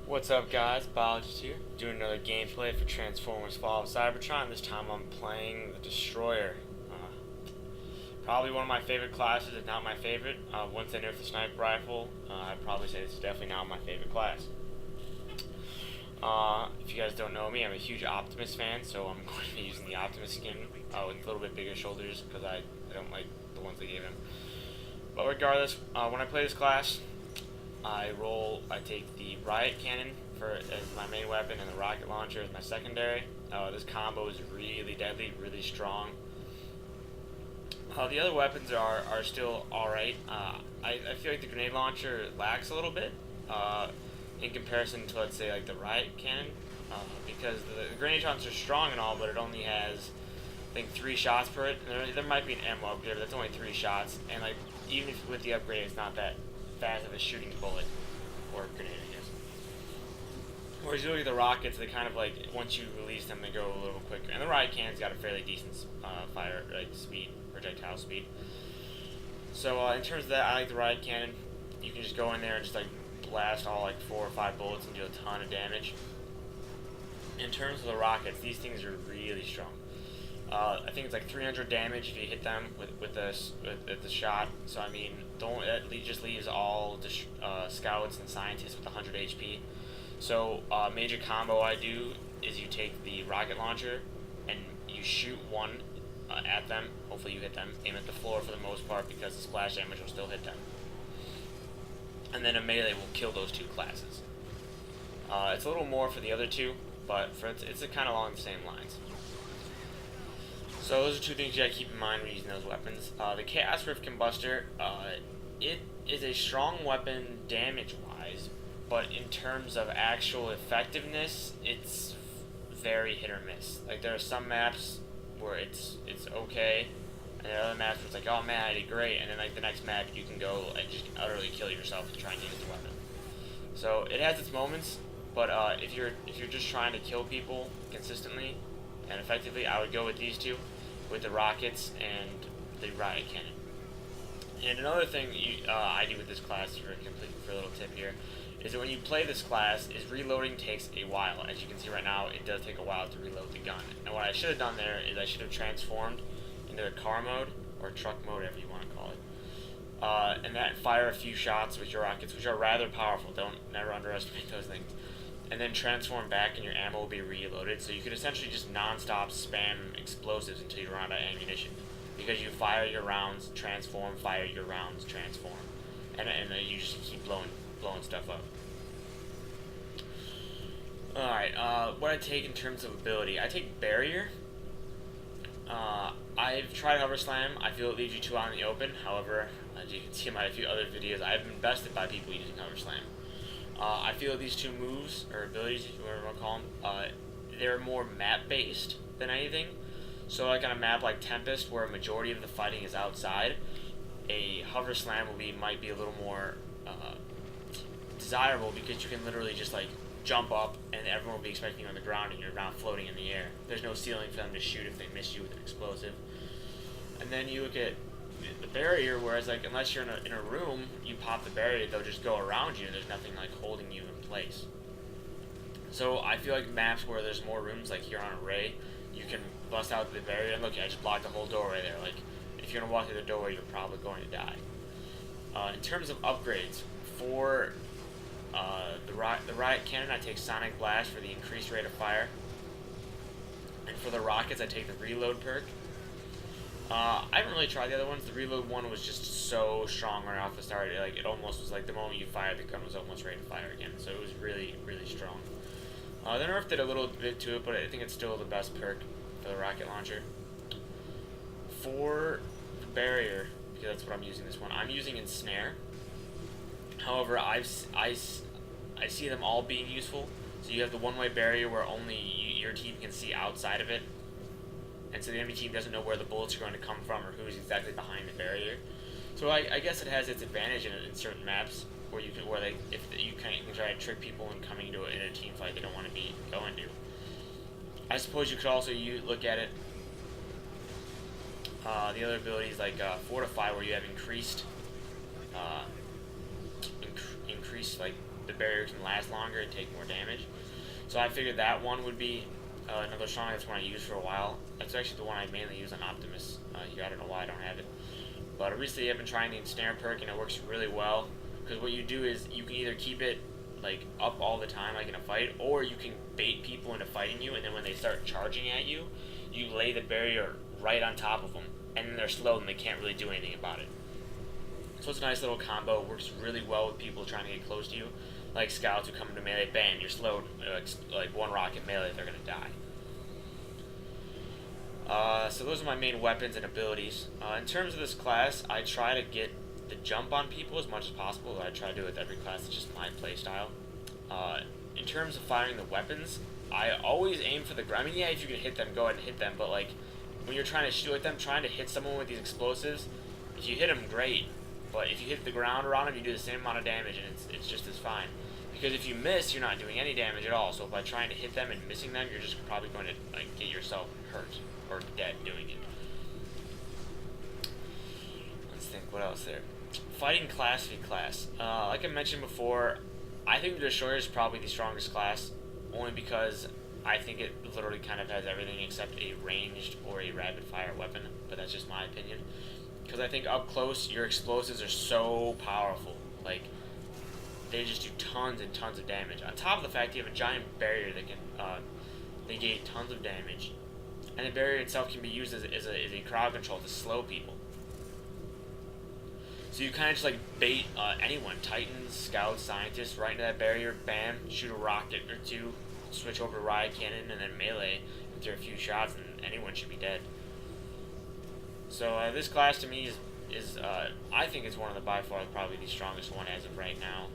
What's up, guys? Biologist here, doing another gameplay for Transformers Fall of Cybertron. This time I'm playing the Destroyer. Probably one of my favorite classes, if not my favorite. Once I nerfed the sniper rifle, I'd probably say this is definitely now my favorite class. If you guys don't know me, I'm a huge Optimus fan, so I'm going to be using the Optimus skin with a little bit bigger shoulders because I don't like the ones they gave him. But regardless, when I play this class, I take the riot cannon as my main weapon and the rocket launcher as my secondary. This combo is really deadly, really strong. The other weapons are still alright. I feel like the grenade launcher lacks a little bit in comparison to, let's say, like the riot cannon, because the grenade shots are strong and all, but it only has, I think, 3 shots per it. There might be an ammo upgrade, but that's only 3 shots, and like even if with the upgrade, it's not that fast of a shooting bullet or grenade, I guess. Whereas usually the rockets, they kind of like, once you release them, they go a little quicker. And the riot cannon's got a fairly decent fire speed, projectile speed. So in terms of that, I like the riot cannon. You can just go in there and just like blast all like 4 or 5 bullets and do a ton of damage. In terms of the rockets, these things are really strong. I think it's like 300 damage if you hit them with the shot. So I mean, it just leaves all the scouts and scientists with 100 HP. So major combo I do is you take the rocket launcher and you shoot one at them. Hopefully you hit them. Aim at the floor for the most part because the splash damage will still hit them. And then a melee will kill those 2 classes. It's a little more for the other 2, but it's kind of along the same lines. So those are 2 things you gotta keep in mind when using those weapons. The Chaos Rift Combustor, it is a strong weapon damage-wise, but in terms of actual effectiveness, it's very hit or miss. Like there are some maps where it's okay, and there are other maps where it's like, oh man, I did great, and then like the next map you can go and just utterly kill yourself to try and use the weapon. So it has its moments, but if you're just trying to kill people consistently and effectively, I would go with these 2. With the rockets and the riot cannon. And another thing I do with this class, for a little tip here, is that when you play this class, reloading takes a while. As you can see right now, it does take a while to reload the gun. And what I should have done there is I should have transformed into a car mode, or truck mode, whatever you want to call it. And that fire a few shots with your rockets, which are rather powerful. Never underestimate those things. And then transform back and your ammo will be reloaded, so you could essentially just non-stop spam explosives until you run out of ammunition. Because you fire your rounds, transform, fire your rounds, transform. And then you just keep blowing stuff up. Alright, what I take in terms of ability. I take Barrier. I've tried Hover Slam. I feel it leaves you too out in the open. However, as you can see in my few other videos, I've been bested by people using Hover Slam. I feel these 2 moves, or abilities, whatever you want to call them, they're more map-based than anything. So like on a map like Tempest, where a majority of the fighting is outside, a Hover Slam might be a little more desirable because you can literally just like jump up and everyone will be expecting you on the ground and you're not floating in the air. There's no ceiling for them to shoot if they miss you with an explosive. And then you look at the barrier, whereas like unless you're in a room, you pop the barrier, they'll just go around you. There's nothing like holding you in place. So I feel like maps where there's more rooms, like here on Array, you can bust out the barrier and look, I just blocked the whole doorway there. Like if you're gonna walk through the doorway, you're probably going to die. In terms of upgrades, for the riot cannon, I take Sonic Blast for the increased rate of fire, and for the rockets, I take the reload perk. I haven't really tried the other ones. The reload one was just so strong right off the start. It almost was like the moment you fired, the gun was almost ready to fire again. So it was really strong. They nerfed it a little bit to it, but I think it's still the best perk for the rocket launcher. For the barrier, because that's what I'm using this one, I'm using Ensnare. However, I see them all being useful. So you have the one-way barrier where only your team can see outside of it. And so the enemy team doesn't know where the bullets are going to come from or who's exactly behind the barrier. So I guess it has its advantage in certain maps where you can try to trick people in coming to in a team fight they don't want to be going to. I suppose you could also look at it. The other abilities like Fortify, where you have increased like the barrier can last longer and take more damage. So I figured that one would be another strong. That's one I used for a while. That's actually the one I mainly use on Optimus here. I don't know why I don't have it. But recently I've been trying the ensnare perk, and it works really well. Because what you do is you can either keep it like up all the time, like in a fight, or you can bait people into fighting you, and then when they start charging at you, you lay the barrier right on top of them, and then they're slowed and they can't really do anything about it. So it's a nice little combo. It works really well with people trying to get close to you, like scouts who come into melee. Bam, you're slowed. Like one rocket melee, they're gonna die. So those are my main weapons and abilities. In terms of this class, I try to get the jump on people as much as possible. I try to do it with every class. It's just my playstyle. In terms of firing the weapons, I always aim for the ground. I mean, yeah, if you can hit them, go ahead and hit them. But like when you're trying to shoot at them, trying to hit someone with these explosives, if you hit them, great. But if you hit the ground around them, you do the same amount of damage, and it's just as fine. Because if you miss, you're not doing any damage at all. So by trying to hit them and missing them, you're just probably going to like get yourself hurt or dead doing it. Let's think, what else there? Fighting class v class. Like I mentioned before, I think the Destroyer is probably the strongest class, only because I think it literally kind of has everything except a ranged or a rapid fire weapon, but that's just my opinion. Because I think up close, your explosives are so powerful. Like, they just do tons and tons of damage. On top of the fact you have a giant barrier that can negate tons of damage. And the barrier itself can be used as a crowd control to slow people. So you kind of just like bait anyone, Titans, Scouts, Scientists, right into that barrier, bam, shoot a rocket or two, switch over to Riot Cannon, and then melee after a few shots, and anyone should be dead. So this class to me is I think it's one of the by far probably the strongest one as of right now.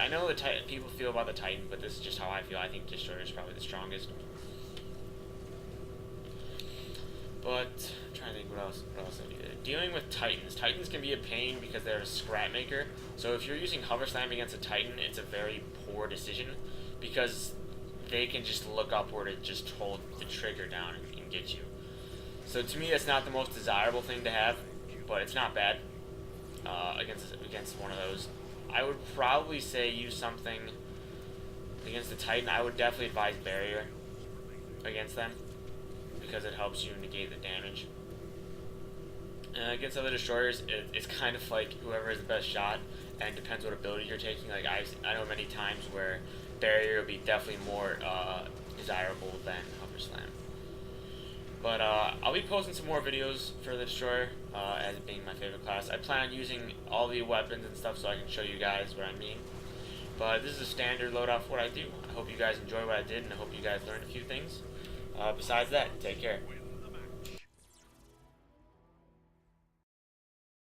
I know the people feel about the Titan, but this is just how I feel. I think Destroyer is probably the strongest. But I'm trying to think what else I do. Dealing with Titans. Titans can be a pain because they're a scrap maker. So if you're using Hover Slam against a Titan, it's a very poor decision because they can just look upward and just hold the trigger down and get you. So to me, that's not the most desirable thing to have, but it's not bad against one of those. I would probably say use something against the Titan. I would definitely advise Barrier against them because it helps you negate the damage. Against other Destroyers, it's kind of like whoever has the best shot, and it depends what ability you're taking. Like I know many times where Barrier will be definitely more desirable than Hover Slam. But I'll be posting some more videos for the Destroyer as being my favorite class. I plan on using all the weapons and stuff so I can show you guys what I mean. But this is a standard loadout for what I do. I hope you guys enjoy what I did, and I hope you guys learned a few things. Besides that, take care.